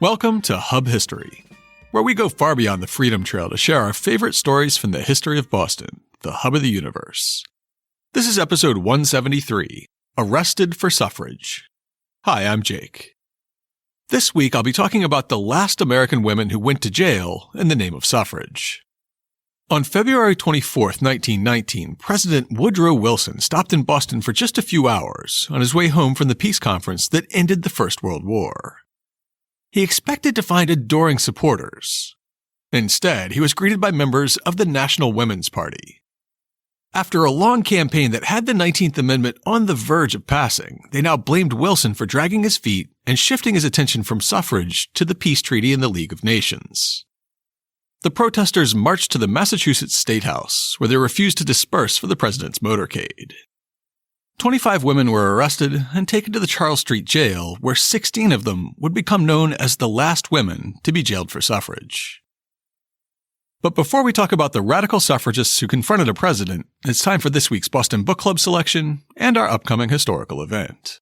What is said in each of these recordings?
Welcome to Hub History, where we go far beyond the Freedom Trail to share our favorite stories from the history of Boston, the hub of the universe. This is episode 173, Arrested for Suffrage. Hi, I'm Jake. This week I'll be talking about the last American women who went to jail in the name of suffrage. On February 24, 1919, President Woodrow Wilson stopped in Boston for just a few hours on his way home from the peace conference that ended the First World War. He expected to find adoring supporters. Instead, he was greeted by members of the National Women's Party. After a long campaign that had the 19th Amendment on the verge of passing, they now blamed Wilson for dragging his feet and shifting his attention from suffrage to the peace treaty and the League of Nations. The protesters marched to the Massachusetts State House, where they refused to disperse for the president's motorcade. 25 women were arrested and taken to the Charles Street Jail, where 16 of them would become known as the last women to be jailed for suffrage. But before we talk about the radical suffragists who confronted a president, it's time for this week's Boston Book Club selection and our upcoming historical event.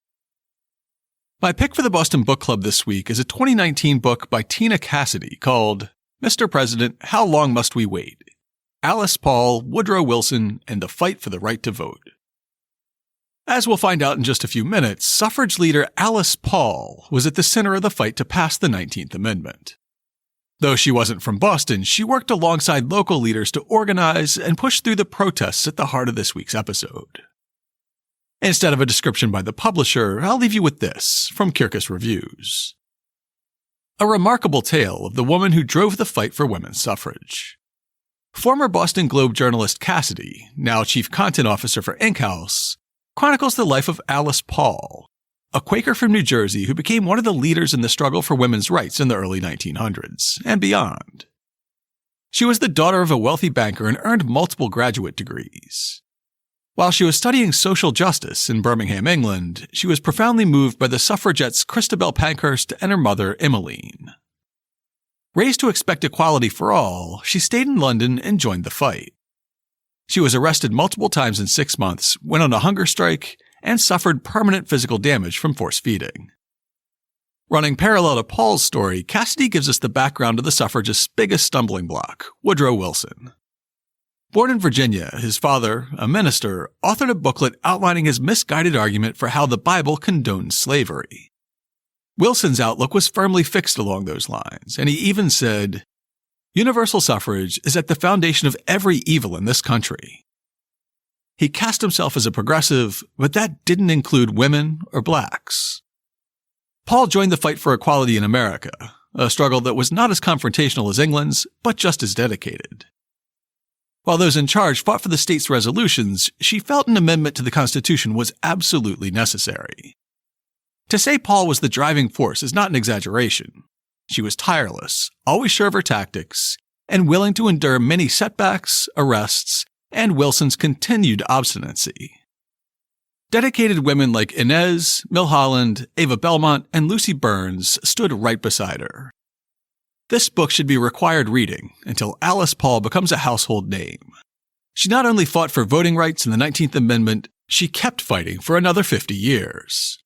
My pick for the Boston Book Club this week is a 2019 book by Tina Cassidy called Mr. President, How Long Must We Wait? Alice Paul, Woodrow Wilson, and the Fight for the Right to Vote. As we'll find out in just a few minutes, suffrage leader Alice Paul was at the center of the fight to pass the 19th Amendment. Though she wasn't from Boston, she worked alongside local leaders to organize and push through the protests at the heart of this week's episode. Instead of a description by the publisher, I'll leave you with this from Kirkus Reviews. A remarkable tale of the woman who drove the fight for women's suffrage. Former Boston Globe journalist Cassidy, now chief content officer for Ink House, chronicles the life of Alice Paul, a Quaker from New Jersey who became one of the leaders in the struggle for women's rights in the early 1900s and beyond. She was the daughter of a wealthy banker and earned multiple graduate degrees. While she was studying social justice in Birmingham, England, she was profoundly moved by the suffragettes Christabel Pankhurst and her mother, Emmeline. Raised to expect equality for all, she stayed in London and joined the fight. She was arrested multiple times in 6 months, went on a hunger strike, and suffered permanent physical damage from force feeding. Running parallel to Paul's story, Cassidy gives us the background of the suffragists' biggest stumbling block, Woodrow Wilson. Born in Virginia, his father, a minister, authored a booklet outlining his misguided argument for how the Bible condoned slavery. Wilson's outlook was firmly fixed along those lines, and he even said, "Universal suffrage is at the foundation of every evil in this country." He cast himself as a progressive, but that didn't include women or blacks. Paul joined the fight for equality in America, a struggle that was not as confrontational as England's, but just as dedicated. While those in charge fought for the state's resolutions, she felt an amendment to the Constitution was absolutely necessary. To say Paul was the driving force is not an exaggeration. She was tireless, always sure of her tactics, and willing to endure many setbacks, arrests, and Wilson's continued obstinacy. Dedicated women like Inez, Milholland, Ava Belmont, and Lucy Burns stood right beside her. This book should be required reading until Alice Paul becomes a household name. She not only fought for voting rights in the 19th Amendment, she kept fighting for another 50 years.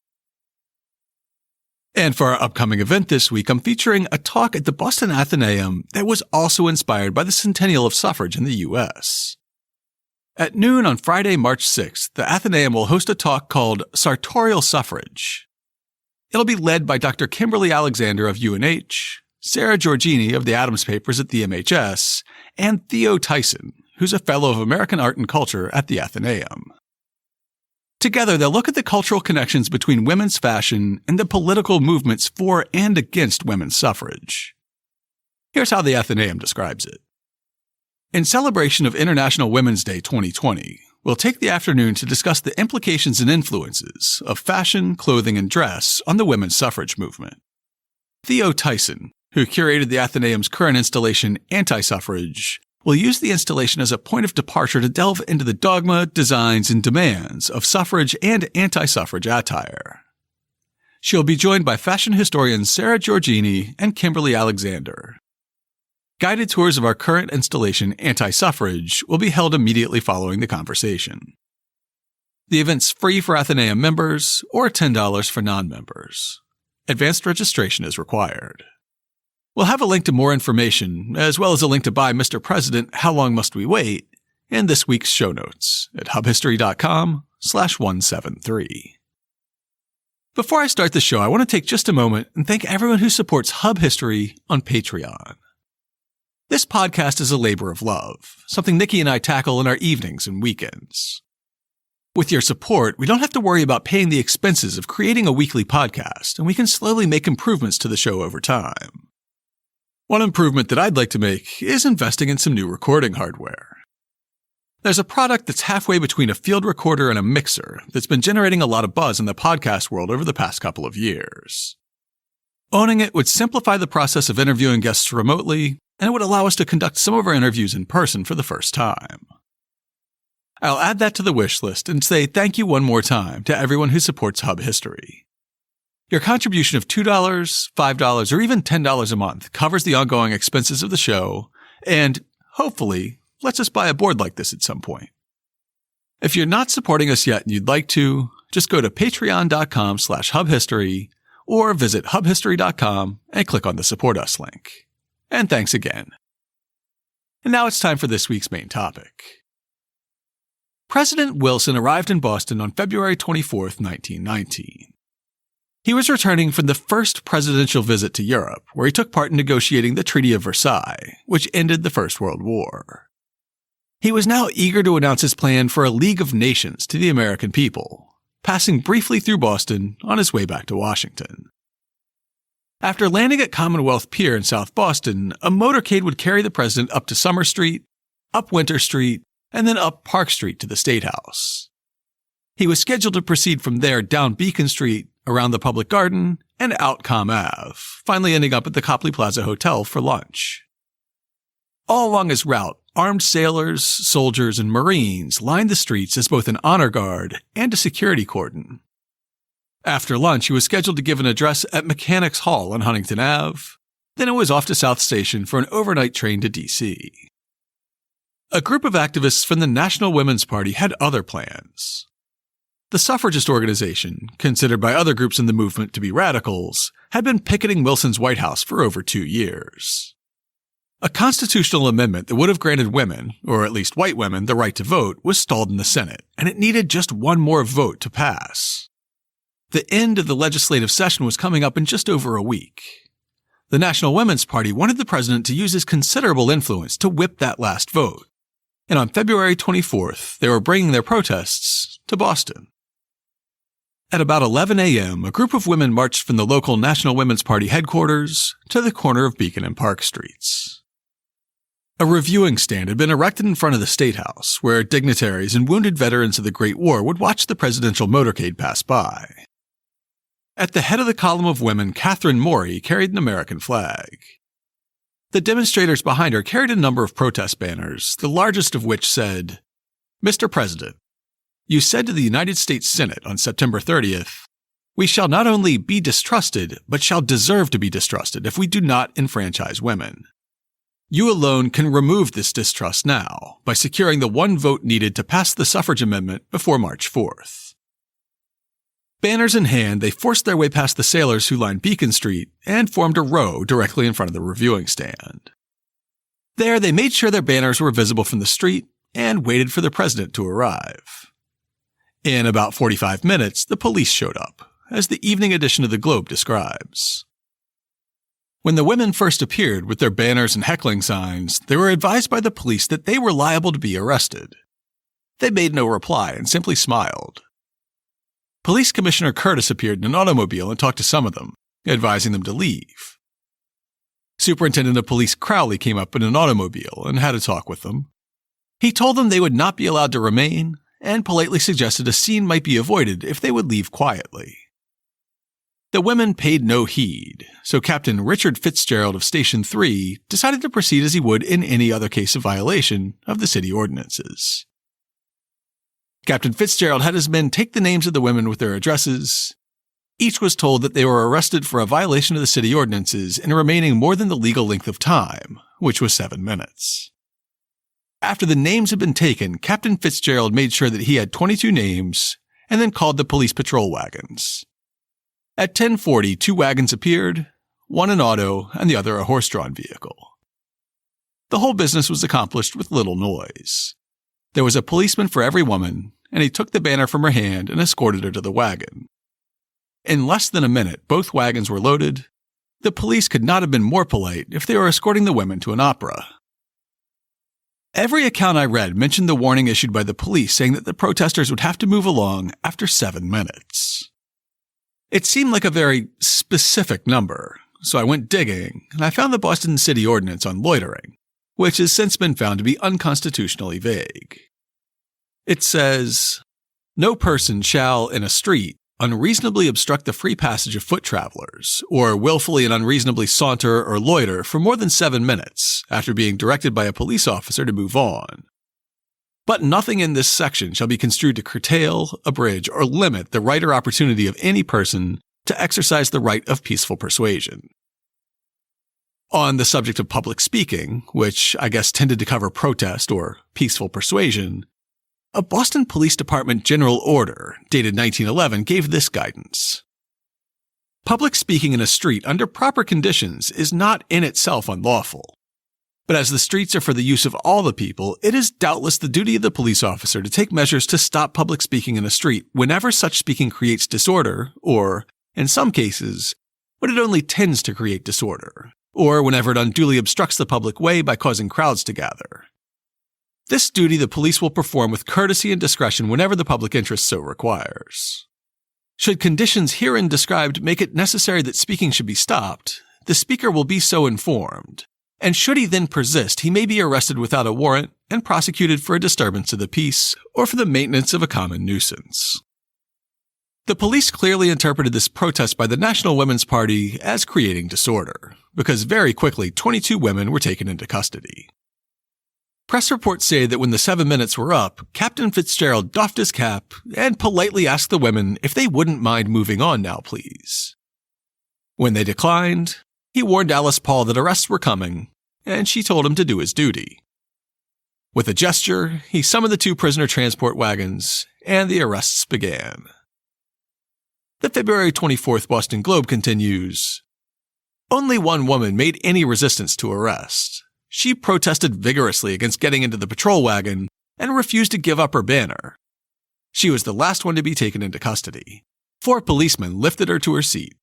And for our upcoming event this week, I'm featuring a talk at the Boston Athenaeum that was also inspired by the centennial of suffrage in the U.S. At noon on Friday, March 6th, the Athenaeum will host a talk called Sartorial Suffrage. It'll be led by Dr. Kimberly Alexander of UNH, Sarah Giorgini of the Adams Papers at the MHS, and Theo Tyson, who's a Fellow of American Art and Culture at the Athenaeum. Together, they'll look at the cultural connections between women's fashion and the political movements for and against women's suffrage. Here's how the Athenaeum describes it. In celebration of International Women's Day 2020, we'll take the afternoon to discuss the implications and influences of fashion, clothing, and dress on the women's suffrage movement. Theo Tyson, who curated the Athenaeum's current installation, Anti-Suffrage, will use the installation as a point of departure to delve into the dogma, designs, and demands of suffrage and anti-suffrage attire. She'll be joined by fashion historians Sarah Giorgini and Kimberly Alexander. Guided tours of our current installation, Anti-Suffrage, will be held immediately following the conversation. The event's free for Athenaeum members or $10 for non-members. Advanced registration is required. We'll have a link to more information, as well as a link to buy Mr. President, How Long Must We Wait, in this week's show notes at hubhistory.com/173. Before I start the show, I want to take just a moment and thank everyone who supports Hub History on Patreon. This podcast is a labor of love, something Nikki and I tackle in our evenings and weekends. With your support, we don't have to worry about paying the expenses of creating a weekly podcast, and we can slowly make improvements to the show over time. One improvement that I'd like to make is investing in some new recording hardware. There's a product that's halfway between a field recorder and a mixer that's been generating a lot of buzz in the podcast world over the past couple of years. Owning it would simplify the process of interviewing guests remotely, and it would allow us to conduct some of our interviews in person for the first time. I'll add that to the wish list and say thank you one more time to everyone who supports Hub History. Your contribution of $2, $5, or even $10 a month covers the ongoing expenses of the show and, hopefully, lets us buy a board like this at some point. If you're not supporting us yet and you'd like to, just go to patreon.com/hubhistory or visit hubhistory.com and click on the Support Us link. And thanks again. And now it's time for this week's main topic. President Wilson arrived in Boston on February 24, 1919. He was returning from the first presidential visit to Europe, where he took part in negotiating the Treaty of Versailles, which ended the First World War. He was now eager to announce his plan for a League of Nations to the American people, passing briefly through Boston on his way back to Washington. After landing at Commonwealth Pier in South Boston, a motorcade would carry the president up to Summer Street, up Winter Street, and then up Park Street to the State House. He was scheduled to proceed from there down Beacon Street, around the Public Garden, and out Comm Ave, finally ending up at the Copley Plaza Hotel for lunch. All along his route, armed sailors, soldiers, and Marines lined the streets as both an honor guard and a security cordon. After lunch, he was scheduled to give an address at Mechanics Hall on Huntington Ave. Then it was off to South Station for an overnight train to D.C. A group of activists from the National Women's Party had other plans. The suffragist organization, considered by other groups in the movement to be radicals, had been picketing Wilson's White House for over 2 years. A constitutional amendment that would have granted women, or at least white women, the right to vote was stalled in the Senate, and it needed just one more vote to pass. The end of the legislative session was coming up in just over a week. The National Women's Party wanted the president to use his considerable influence to whip that last vote, and on February 24th, they were bringing their protests to Boston. At about 11 a.m., a group of women marched from the local National Women's Party headquarters to the corner of Beacon and Park Streets. A reviewing stand had been erected in front of the State House, where dignitaries and wounded veterans of the Great War would watch the presidential motorcade pass by. At the head of the column of women, Catherine Morey carried an American flag. The demonstrators behind her carried a number of protest banners, the largest of which said, "Mr. President, you said to the United States Senate on September 30th, 'We shall not only be distrusted, but shall deserve to be distrusted if we do not enfranchise women. You alone can remove this distrust now by securing the one vote needed to pass the suffrage amendment before March 4th. Banners in hand, they forced their way past the sailors who lined Beacon Street and formed a row directly in front of the reviewing stand. There, they made sure their banners were visible from the street and waited for the president to arrive. In about 45 minutes, the police showed up, as the evening edition of the Globe describes. When the women first appeared with their banners and heckling signs, they were advised by the police that they were liable to be arrested. They made no reply and simply smiled. Police Commissioner Curtis appeared in an automobile and talked to some of them, advising them to leave. Superintendent of Police Crowley came up in an automobile and had a talk with them. He told them they would not be allowed to remain and politely suggested a scene might be avoided if they would leave quietly. The women paid no heed, so Captain Richard Fitzgerald of Station 3 decided to proceed as he would in any other case of violation of the city ordinances. Captain Fitzgerald had his men take the names of the women with their addresses. Each was told that they were arrested for a violation of the city ordinances and remaining more than the legal length of time, which was 7 minutes. After the names had been taken, Captain Fitzgerald made sure that he had 22 names and then called the police patrol wagons. At 10:40, 2 wagons appeared, one an auto and the other a horse-drawn vehicle. The whole business was accomplished with little noise. There was a policeman for every woman, and he took the banner from her hand and escorted her to the wagon. In less than a minute, both wagons were loaded. The police could not have been more polite if they were escorting the women to an opera. Every account I read mentioned the warning issued by the police saying that the protesters would have to move along after 7 minutes. It seemed like a very specific number, so I went digging, and I found the Boston City Ordinance on loitering, which has since been found to be unconstitutionally vague. It says, "No person shall, in a street, unreasonably obstruct the free passage of foot travelers, or willfully and unreasonably saunter or loiter for more than 7 minutes after being directed by a police officer to move on. But nothing in this section shall be construed to curtail, abridge, or limit the right or opportunity of any person to exercise the right of peaceful persuasion." On the subject of public speaking, which I guess tended to cover protest or peaceful persuasion, a Boston Police Department general order, dated 1911, gave this guidance. Public speaking in a street under proper conditions is not in itself unlawful. But as the streets are for the use of all the people, it is doubtless the duty of the police officer to take measures to stop public speaking in a street whenever such speaking creates disorder, or, in some cases, when it only tends to create disorder, or whenever it unduly obstructs the public way by causing crowds to gather. This duty the police will perform with courtesy and discretion whenever the public interest so requires. Should conditions herein described make it necessary that speaking should be stopped, the speaker will be so informed, and should he then persist, he may be arrested without a warrant and prosecuted for a disturbance of the peace or for the maintenance of a common nuisance. The police clearly interpreted this protest by the National Women's Party as creating disorder, because very quickly 22 women were taken into custody. Press reports say that when the 7 minutes were up, Captain Fitzgerald doffed his cap and politely asked the women if they wouldn't mind moving on now, please. When they declined, he warned Alice Paul that arrests were coming, and she told him to do his duty. With a gesture, he summoned the 2 prisoner transport wagons, and the arrests began. The February 24th Boston Globe continues, "Only one woman made any resistance to arrest. She protested vigorously against getting into the patrol wagon and refused to give up her banner. She was the last one to be taken into custody. 4 policemen lifted her to her seat.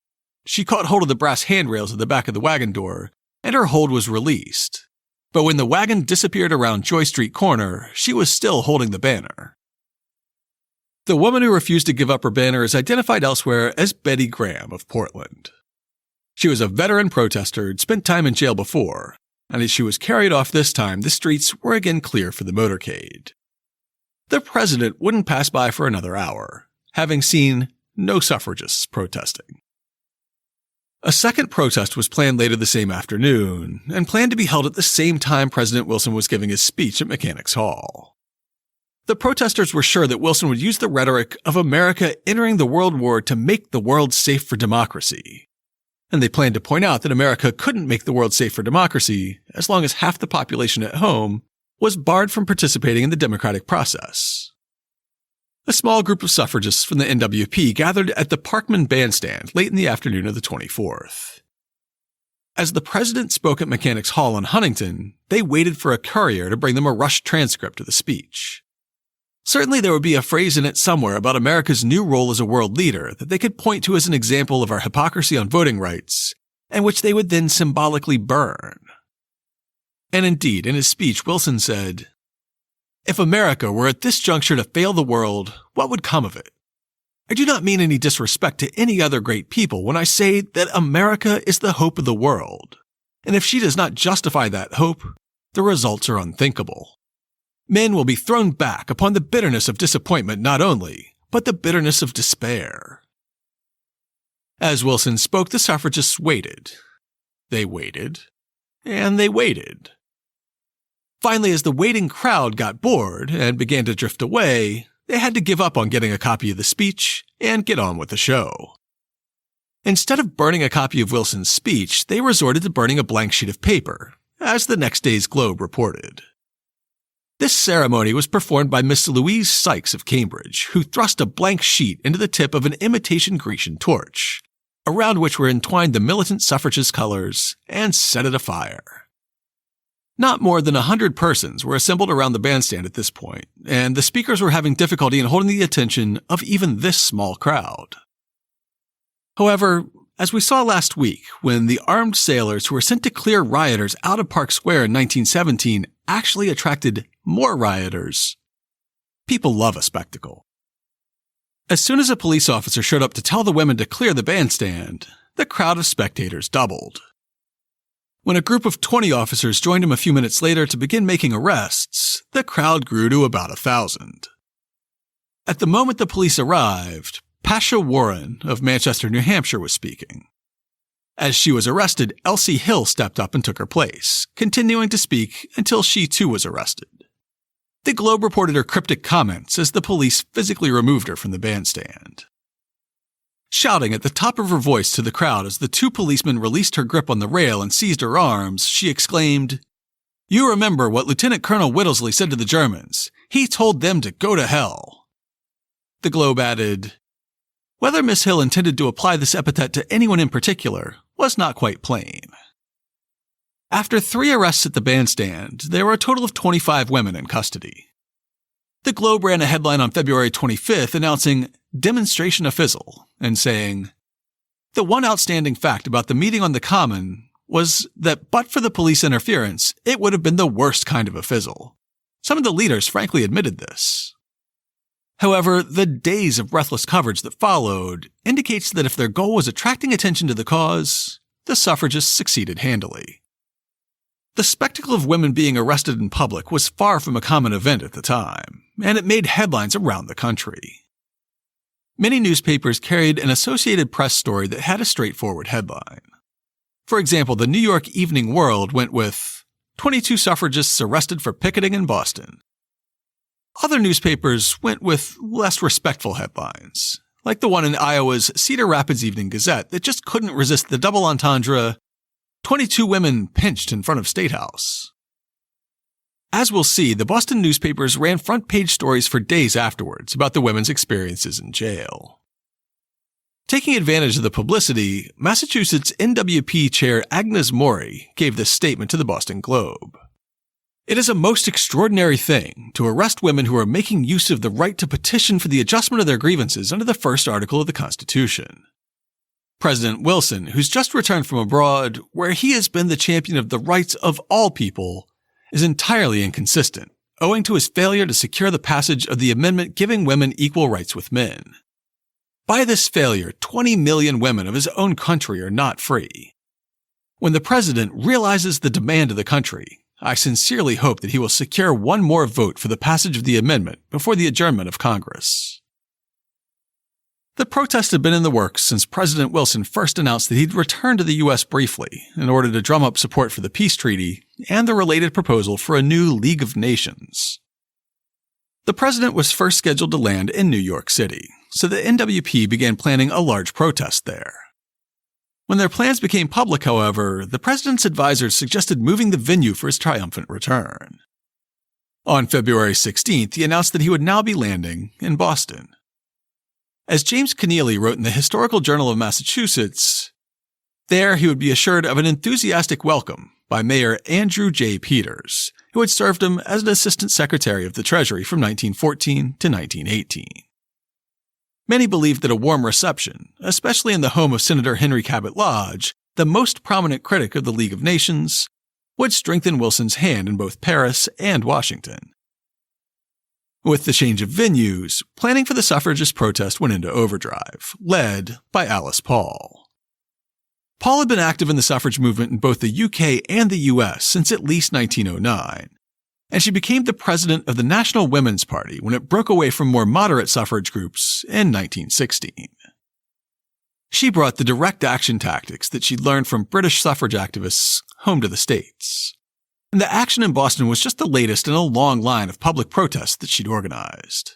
She caught hold of the brass handrails at the back of the wagon door, and her hold was released. But when the wagon disappeared around Joy Street corner, she was still holding the banner." The woman who refused to give up her banner is identified elsewhere as Betty Graham of Portland. She was a veteran protester who'd spent time in jail before, and as she was carried off this time, the streets were again clear for the motorcade. The president wouldn't pass by for another hour, having seen no suffragists protesting. A second protest was planned later the same afternoon, and planned to be held at the same time President Wilson was giving his speech at Mechanics Hall. The protesters were sure that Wilson would use the rhetoric of America entering the World War to make the world safe for democracy. And they planned to point out that America couldn't make the world safe for democracy as long as half the population at home was barred from participating in the democratic process. A small group of suffragists from the NWP gathered at the Parkman Bandstand late in the afternoon of the 24th. As the president spoke at Mechanics Hall in Huntington, they waited for a courier to bring them a rushed transcript of the speech. Certainly there would be a phrase in it somewhere about America's new role as a world leader that they could point to as an example of our hypocrisy on voting rights, and which they would then symbolically burn. And indeed, in his speech, Wilson said, "If America were at this juncture to fail the world, what would come of it? I do not mean any disrespect to any other great people when I say that America is the hope of the world, and if she does not justify that hope, the results are unthinkable. Men will be thrown back upon the bitterness of disappointment not only, but the bitterness of despair." As Wilson spoke, the suffragists waited. They waited. And they waited. Finally, as the waiting crowd got bored and began to drift away, they had to give up on getting a copy of the speech and get on with the show. Instead of burning a copy of Wilson's speech, they resorted to burning a blank sheet of paper, as the next day's Globe reported. This ceremony was performed by Miss Louise Sykes of Cambridge, who thrust a blank sheet into the tip of an imitation Grecian torch, around which were entwined the militant suffragist colors, and set it afire. Not more than 100 persons were assembled around the bandstand at this point, and the speakers were having difficulty in holding the attention of even this small crowd. However, as we saw last week, when the armed sailors who were sent to clear rioters out of Park Square in 1917 actually attracted more rioters, people love a spectacle. As soon as a police officer showed up to tell the women to clear the bandstand, the crowd of spectators doubled. When a group of 20 officers joined him a few minutes later to begin making arrests, the crowd grew to about 1,000. At the moment the police arrived, Pasha Warren of Manchester, New Hampshire was speaking. As she was arrested, Elsie Hill stepped up and took her place, continuing to speak until she too was arrested. The Globe reported her cryptic comments as the police physically removed her from the bandstand. Shouting at the top of her voice to the crowd as the two policemen released her grip on the rail and seized her arms, she exclaimed, "You remember what Lieutenant Colonel Whittlesley said to the Germans. He told them to go to hell." The Globe added, "Whether Miss Hill intended to apply this epithet to anyone in particular was not quite plain." After 3 arrests at the bandstand, there were a total of 25 women in custody. The Globe ran a headline on February 25th announcing "Demonstration a Fizzle" and saying, "The one outstanding fact about the meeting on the Common was that but for the police interference, it would have been the worst kind of a fizzle. Some of the leaders frankly admitted this." However, the days of breathless coverage that followed indicates that if their goal was attracting attention to the cause, the suffragists succeeded handily. The spectacle of women being arrested in public was far from a common event at the time, and it made headlines around the country. Many newspapers carried an Associated Press story that had a straightforward headline. For example, the New York Evening World went with 22 suffragists arrested for picketing in Boston. Other newspapers went with less respectful headlines, like the one in Iowa's Cedar Rapids Evening Gazette that just couldn't resist the double entendre, 22 women pinched in front of State House. As we'll see, the Boston newspapers ran front-page stories for days afterwards about the women's experiences in jail. Taking advantage of the publicity, Massachusetts NWP Chair Agnes Morey gave this statement to the Boston Globe. "It is a most extraordinary thing to arrest women who are making use of the right to petition for the adjustment of their grievances under the first article of the Constitution. President Wilson, who's just returned from abroad, where he has been the champion of the rights of all people, is entirely inconsistent, owing to his failure to secure the passage of the amendment giving women equal rights with men. By this failure, 20 million women of his own country are not free. When the president realizes the demand of the country, I sincerely hope that he will secure one more vote for the passage of the amendment before the adjournment of Congress." The protest had been in the works since President Wilson first announced that he'd return to the U.S. briefly in order to drum up support for the peace treaty and the related proposal for a new League of Nations. The president was first scheduled to land in New York City, so the NWP began planning a large protest there. When their plans became public, however, the president's advisors suggested moving the venue for his triumphant return. On February 16th, he announced that he would now be landing in Boston. As James Keneally wrote in the Historical Journal of Massachusetts, there he would be assured of an enthusiastic welcome by Mayor Andrew J. Peters, who had served him as an Assistant Secretary of the Treasury from 1914 to 1918. Many believed that a warm reception, especially in the home of Senator Henry Cabot Lodge, the most prominent critic of the League of Nations, would strengthen Wilson's hand in both Paris and Washington. With the change of venues, planning for the suffragist protest went into overdrive, led by Alice Paul. Paul had been active in the suffrage movement in both the UK and the US since at least 1909, and she became the president of the National Women's Party when it broke away from more moderate suffrage groups in 1916. She brought the direct action tactics that she'd learned from British suffrage activists home to the States. And the action in Boston was just the latest in a long line of public protests that she'd organized.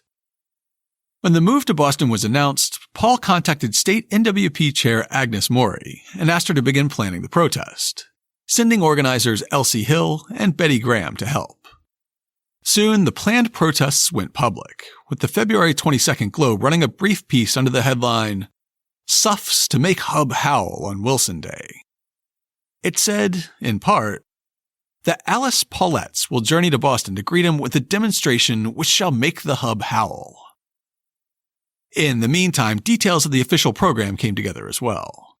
When the move to Boston was announced, Paul contacted State NWP Chair Agnes Morey and asked her to begin planning the protest, sending organizers Elsie Hill and Betty Graham to help. Soon, the planned protests went public, with the February 22nd Globe running a brief piece under the headline, Suffs to make Hub howl on Wilson Day. It said, in part, that Alice Paulettes will journey to Boston to greet him with a demonstration which shall make the Hub howl. In the meantime, details of the official program came together as well.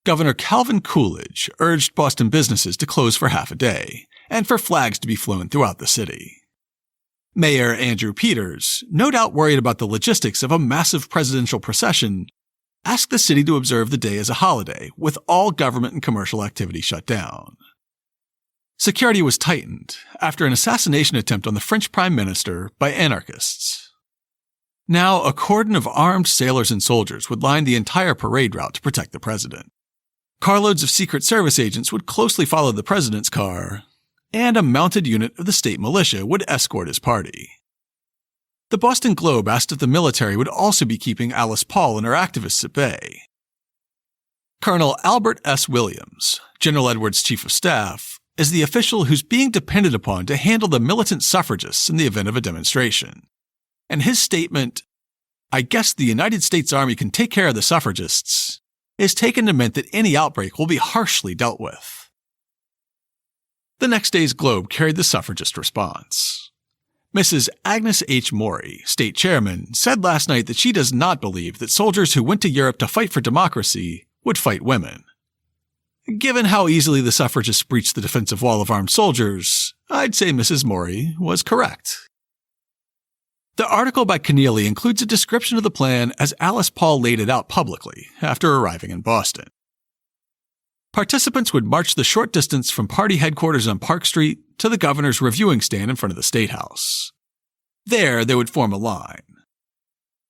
Governor Calvin Coolidge urged Boston businesses to close for half a day, and for flags to be flown throughout the city. Mayor Andrew Peters, no doubt worried about the logistics of a massive presidential procession, asked the city to observe the day as a holiday, with all government and commercial activity shut down. Security was tightened after an assassination attempt on the French Prime Minister by anarchists. Now, a cordon of armed sailors and soldiers would line the entire parade route to protect the president. Carloads of Secret Service agents would closely follow the president's car, and a mounted unit of the state militia would escort his party. The Boston Globe asked if the military would also be keeping Alice Paul and her activists at bay. Colonel Albert S. Williams, General Edwards' chief of staff, is the official who's being depended upon to handle the militant suffragists in the event of a demonstration. And his statement, "I guess the United States Army can take care of the suffragists," is taken to mean that any outbreak will be harshly dealt with. The next day's Globe carried the suffragist response. Mrs. Agnes H. Maury, state chairman, said last night that she does not believe that soldiers who went to Europe to fight for democracy would fight women. Given how easily the suffragists breached the defensive wall of armed soldiers, I'd say Mrs. Maury was correct. The article by Keneally includes a description of the plan as Alice Paul laid it out publicly after arriving in Boston. Participants would march the short distance from party headquarters on Park Street to the governor's reviewing stand in front of the State House. There, they would form a line.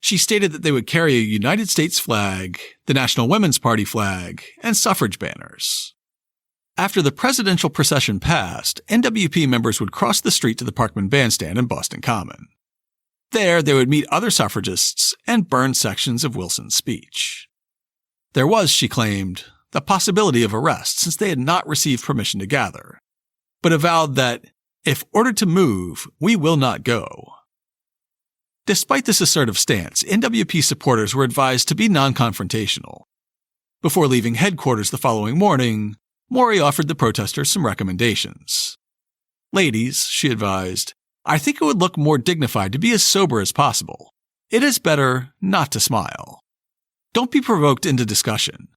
She stated that they would carry a United States flag, the National Women's Party flag, and suffrage banners. After the presidential procession passed, NWP members would cross the street to the Parkman Bandstand in Boston Common. There, they would meet other suffragists and burn sections of Wilson's speech. There was, she claimed, the possibility of arrest since they had not received permission to gather, but avowed that, if ordered to move, we will not go. Despite this assertive stance, NWP supporters were advised to be non-confrontational. Before leaving headquarters the following morning, Maury offered the protesters some recommendations. "Ladies," she advised, "I think it would look more dignified to be as sober as possible. It is better not to smile. Don't be provoked into discussion.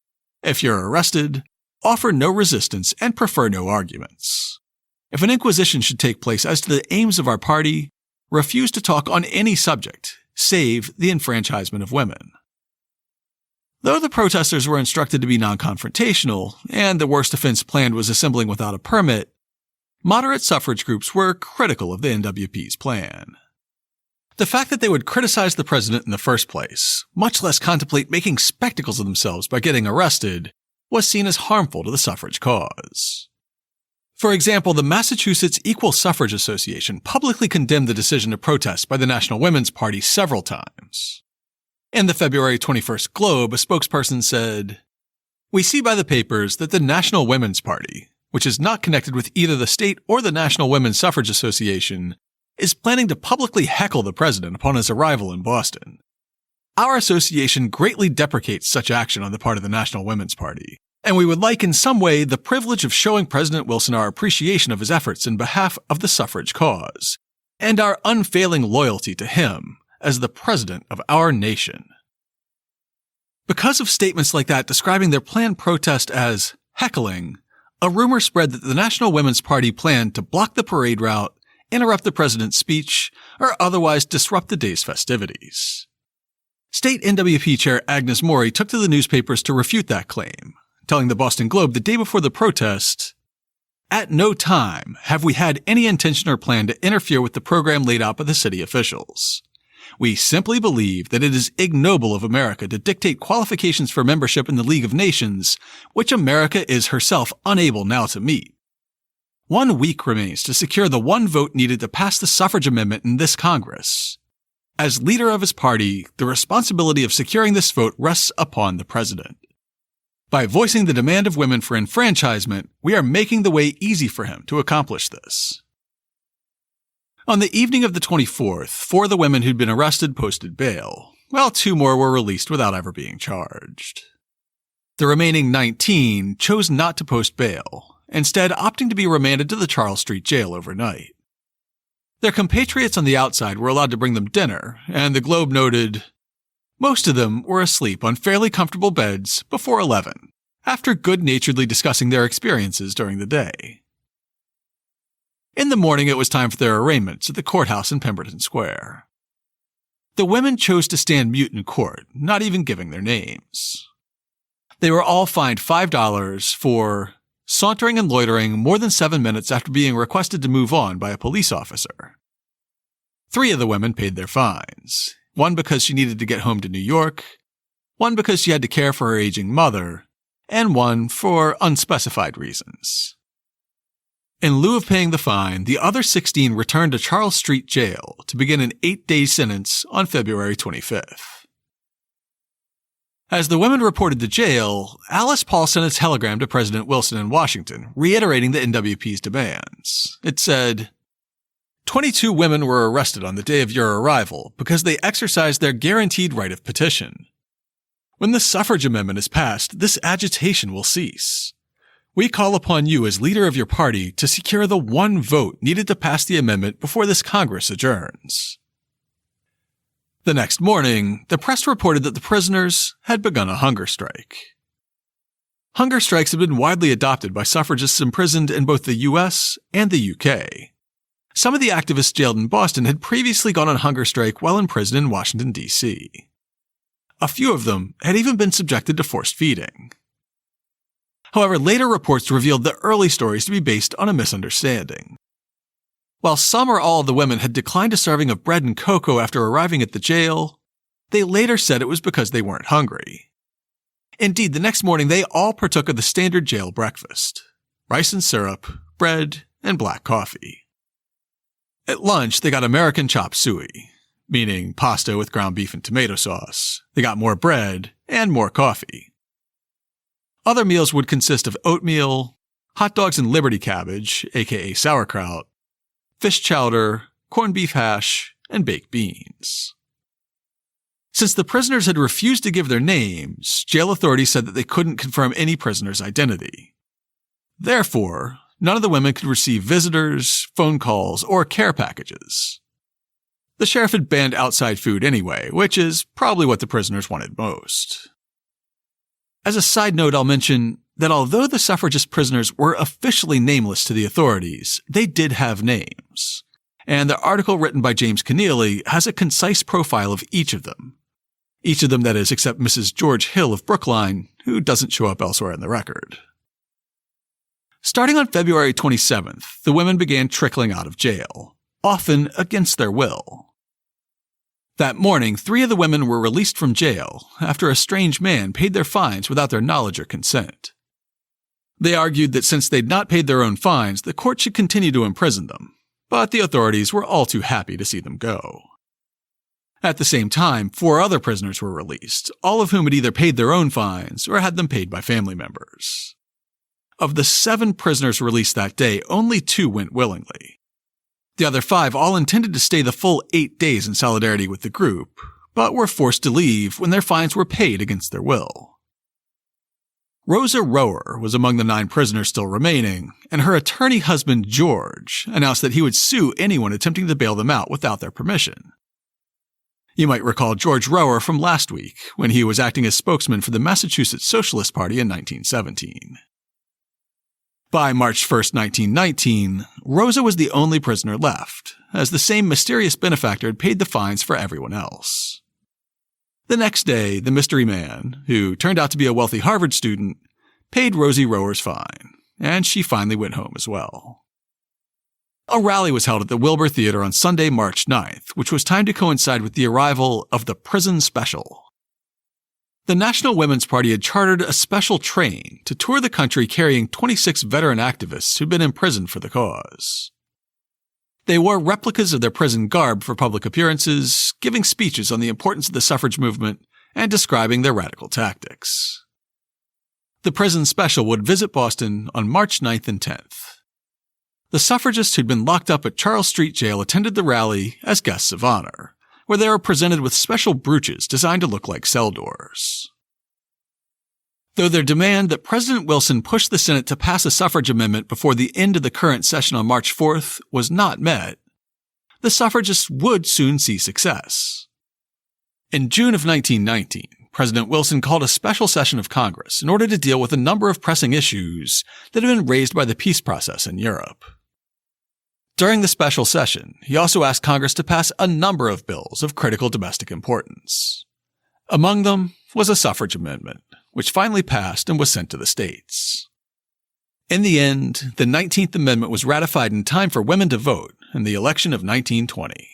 If you're arrested, offer no resistance and prefer no arguments. If an inquisition should take place as to the aims of our party, refuse to talk on any subject, save the enfranchisement of women." Though the protesters were instructed to be non-confrontational, and the worst offense planned was assembling without a permit, moderate suffrage groups were critical of the NWP's plan. The fact that they would criticize the president in the first place, much less contemplate making spectacles of themselves by getting arrested, was seen as harmful to the suffrage cause. For example, the Massachusetts Equal Suffrage Association publicly condemned the decision to protest by the National Women's Party several times. In the February 21st Globe, a spokesperson said, "We see by the papers that the National Women's Party, which is not connected with either the state or the National Women's Suffrage Association, is planning to publicly heckle the president upon his arrival in Boston. Our association greatly deprecates such action on the part of the National Women's Party, and we would like in some way the privilege of showing President Wilson our appreciation of his efforts in behalf of the suffrage cause, and our unfailing loyalty to him as the president of our nation." Because of statements like that describing their planned protest as heckling, a rumor spread that the National Women's Party planned to block the parade route, interrupt the president's speech, or otherwise disrupt the day's festivities. State NWP Chair Agnes Maury took to the newspapers to refute that claim, telling the Boston Globe the day before the protest, "At no time have we had any intention or plan to interfere with the program laid out by the city officials. We simply believe that it is ignoble of America to dictate qualifications for membership in the League of Nations, which America is herself unable now to meet. 1 week remains to secure the one vote needed to pass the suffrage amendment in this Congress. As leader of his party, the responsibility of securing this vote rests upon the president. By voicing the demand of women for enfranchisement, we are making the way easy for him to accomplish this." On the evening of the 24th, 4 of the women who'd been arrested posted bail, while 2 more were released without ever being charged. The remaining 19 chose not to post bail, instead opting to be remanded to the Charles Street Jail overnight. Their compatriots on the outside were allowed to bring them dinner, and the Globe noted, "Most of them were asleep on fairly comfortable beds before 11, after good-naturedly discussing their experiences during the day." In the morning, it was time for their arraignments at the courthouse in Pemberton Square. The women chose to stand mute in court, not even giving their names. They were all fined $5 for sauntering and loitering more than 7 minutes after being requested to move on by a police officer. 3 of the women paid their fines, one because she needed to get home to New York, one because she had to care for her aging mother, and one for unspecified reasons. In lieu of paying the fine, the other 16 returned to Charles Street Jail to begin an 8-day sentence on February 25th. As the women reported to jail, Alice Paul sent a telegram to President Wilson in Washington, reiterating the NWP's demands. It said, 22 women were arrested on the day of your arrival because they exercised their guaranteed right of petition. When the suffrage amendment is passed, this agitation will cease. We call upon you as leader of your party to secure the 1 vote needed to pass the amendment before this Congress adjourns." The next morning, the press reported that the prisoners had begun a hunger strike. Hunger strikes have been widely adopted by suffragists imprisoned in both the U.S. and the U.K. Some of the activists jailed in Boston had previously gone on hunger strike while in prison in Washington, D.C. A few of them had even been subjected to forced feeding. However, later reports revealed the early stories to be based on a misunderstanding. While some or all of the women had declined a serving of bread and cocoa after arriving at the jail, they later said it was because they weren't hungry. Indeed, the next morning they all partook of the standard jail breakfast: rice and syrup, bread, and black coffee. At lunch, they got American chop suey, meaning pasta with ground beef and tomato sauce. They got more bread and more coffee. Other meals would consist of oatmeal, hot dogs and Liberty cabbage, aka sauerkraut, fish chowder, corned beef hash, and baked beans. Since the prisoners had refused to give their names, jail authorities said that they couldn't confirm any prisoner's identity. Therefore, none of the women could receive visitors, phone calls, or care packages. The sheriff had banned outside food anyway, which is probably what the prisoners wanted most. As a side note, I'll mention that although the suffragist prisoners were officially nameless to the authorities, they did have names. And the article written by James Keneally has a concise profile of each of them. Each of them, that is, except Mrs. George Hill of Brookline, who doesn't show up elsewhere in the record. Starting on February 27th, the women began trickling out of jail, often against their will. That morning, 3 of the women were released from jail after a strange man paid their fines without their knowledge or consent. They argued that since they'd not paid their own fines, the court should continue to imprison them, but the authorities were all too happy to see them go. At the same time, 4 other prisoners were released, all of whom had either paid their own fines or had them paid by family members. Of the 7 prisoners released that day, only 2 went willingly. The other 5 all intended to stay the full 8 days in solidarity with the group, but were forced to leave when their fines were paid against their will. Rosa Rower was among the 9 prisoners still remaining, and her attorney husband George announced that he would sue anyone attempting to bail them out without their permission. You might recall George Rower from last week, when he was acting as spokesman for the Massachusetts Socialist Party in 1917. By March 1, 1919, Rosa was the only prisoner left, as the same mysterious benefactor had paid the fines for everyone else. The next day, the mystery man, who turned out to be a wealthy Harvard student, paid Rosie Rower's fine, and she finally went home as well. A rally was held at the Wilbur Theater on Sunday, March 9th, which was timed to coincide with the arrival of the Prison Special. The National Women's Party had chartered a special train to tour the country carrying 26 veteran activists who'd been imprisoned for the cause. They wore replicas of their prison garb for public appearances, giving speeches on the importance of the suffrage movement and describing their radical tactics. The Prison Special would visit Boston on March 9th and 10th. The suffragists who'd been locked up at Charles Street Jail attended the rally as guests of honor, where they are presented with special brooches designed to look like cell doors. Though their demand that President Wilson push the Senate to pass a suffrage amendment before the end of the current session on March 4th was not met, the suffragists would soon see success. In June of 1919, President Wilson called a special session of Congress in order to deal with a number of pressing issues that had been raised by the peace process in Europe. During the special session, he also asked Congress to pass a number of bills of critical domestic importance. Among them was a suffrage amendment, which finally passed and was sent to the states. In the end, the 19th Amendment was ratified in time for women to vote in the election of 1920.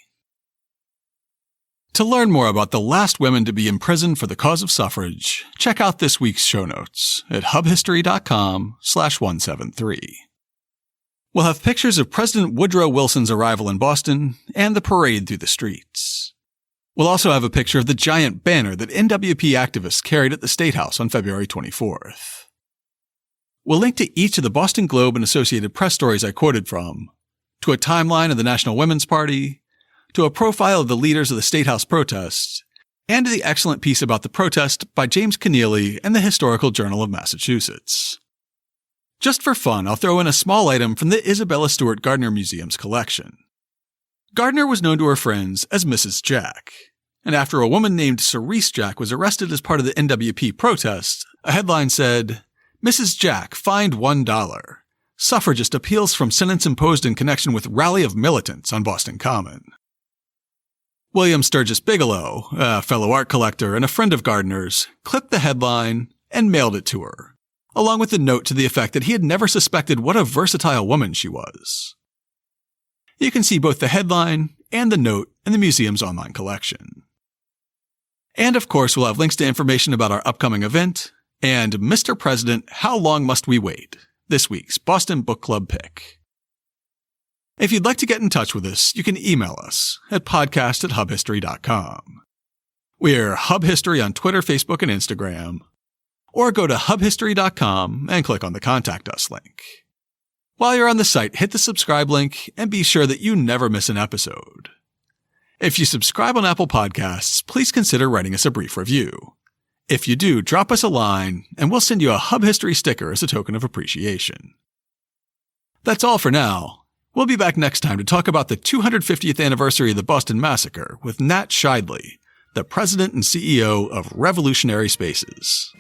To learn more about the last women to be imprisoned for the cause of suffrage, check out this week's show notes at hubhistory.com/173. We'll have pictures of President Woodrow Wilson's arrival in Boston and the parade through the streets. We'll also have a picture of the giant banner that NWP activists carried at the State House on February 24th. We'll link to each of the Boston Globe and Associated Press stories I quoted from, to a timeline of the National Women's Party, to a profile of the leaders of the State House protests, and to the excellent piece about the protest by James Keneally and the Historical Journal of Massachusetts. Just for fun, I'll throw in a small item from the Isabella Stewart Gardner Museum's collection. Gardner was known to her friends as Mrs. Jack, and after a woman named Cerise Jack was arrested as part of the NWP protest, a headline said, "Mrs. Jack fined $1. Suffragist appeals from sentence imposed in connection with rally of militants on Boston Common." William Sturgis Bigelow, a fellow art collector and a friend of Gardner's, clipped the headline and mailed it to her, along with a note to the effect that he had never suspected what a versatile woman she was. You can see both the headline and the note in the museum's online collection. And of course, we'll have links to information about our upcoming event and Mr. President, How Long Must We Wait? This week's Boston Book Club pick. If you'd like to get in touch with us, you can email us at podcast@hubhistory.com. We're Hub History on Twitter, Facebook, and Instagram. Or go to hubhistory.com and click on the Contact Us link. While you're on the site, hit the subscribe link and be sure that you never miss an episode. If you subscribe on Apple Podcasts, please consider writing us a brief review. If you do, drop us a line and we'll send you a Hub History sticker as a token of appreciation. That's all for now. We'll be back next time to talk about the 250th anniversary of the Boston Massacre with Nat Shidley, the president and CEO of Revolutionary Spaces.